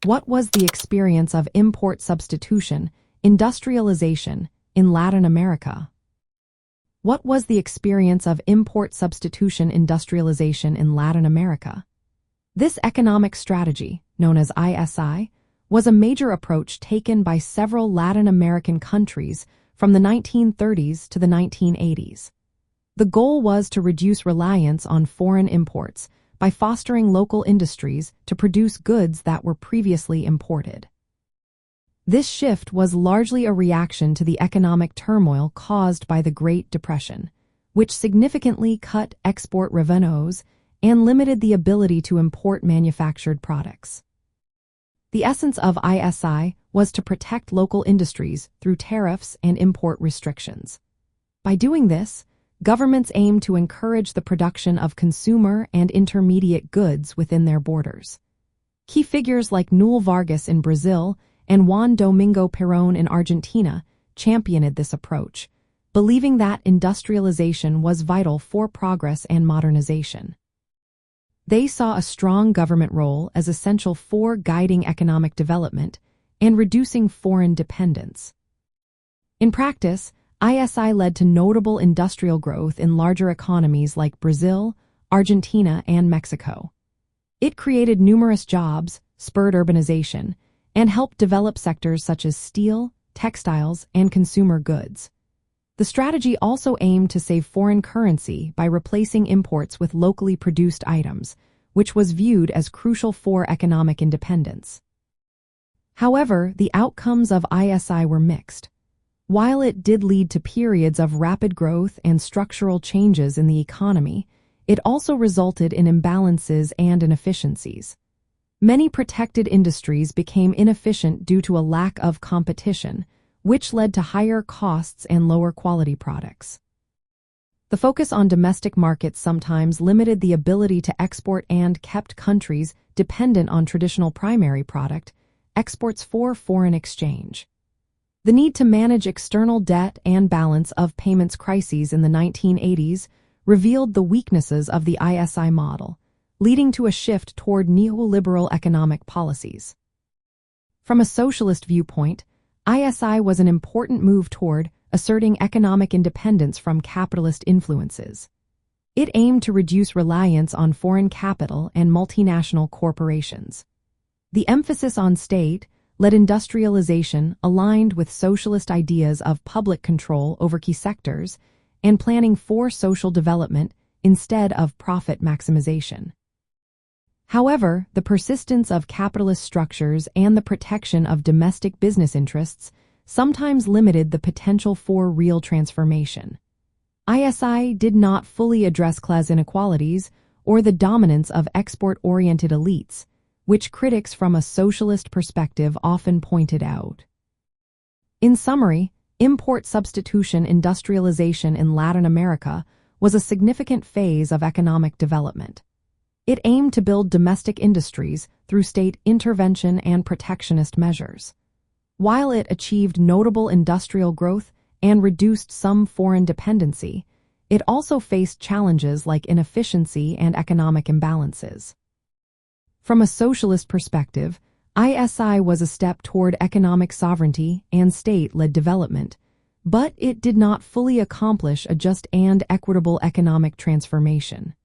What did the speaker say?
What was the experience of import substitution, industrialization, in Latin America? What was the experience of import substitution industrialization in Latin America? This economic strategy, known as ISI, was a major approach taken by several Latin American countries from the 1930s to the 1980s. The goal was to reduce reliance on foreign imports by fostering local industries to produce goods that were previously imported. This shift was largely a reaction to the economic turmoil caused by the Great Depression, which significantly cut export revenues and limited the ability to import manufactured products. The essence of ISI was to protect local industries through tariffs and import restrictions. By doing this, governments aimed to encourage the production of consumer and intermediate goods within their borders. Key figures like Newell Vargas in Brazil and Juan Domingo Perón in Argentina championed this approach, believing that industrialization was vital for progress and modernization. They saw a strong government role as essential for guiding economic development and reducing foreign dependence. In practice, ISI led to notable industrial growth in larger economies like Brazil, Argentina, and Mexico. It created numerous jobs, spurred urbanization, and helped develop sectors such as steel, textiles, and consumer goods. The strategy also aimed to save foreign currency by replacing imports with locally produced items, which was viewed as crucial for economic independence. However, the outcomes of ISI were mixed. While it did lead to periods of rapid growth and structural changes in the economy, it also resulted in imbalances and inefficiencies. Many protected industries became inefficient due to a lack of competition, which led to higher costs and lower quality products. The focus on domestic markets sometimes limited the ability to export and kept countries dependent on traditional primary product exports for foreign exchange. The need to manage external debt and balance of payments crises in the 1980s revealed the weaknesses of the ISI model, leading to a shift toward neoliberal economic policies. From a socialist viewpoint, ISI was an important move toward asserting economic independence from capitalist influences. It aimed to reduce reliance on foreign capital and multinational corporations. The emphasis on state-led industrialization aligned with socialist ideas of public control over key sectors and planning for social development instead of profit maximization. However, the persistence of capitalist structures and the protection of domestic business interests sometimes limited the potential for real transformation. ISI did not fully address class inequalities or the dominance of export-oriented elites, which critics from a socialist perspective often pointed out. In summary, import substitution industrialization in Latin America was a significant phase of economic development. It aimed to build domestic industries through state intervention and protectionist measures. While it achieved notable industrial growth and reduced some foreign dependency, it also faced challenges like inefficiency and economic imbalances. From a socialist perspective, ISI was a step toward economic sovereignty and state-led development, but it did not fully accomplish a just and equitable economic transformation.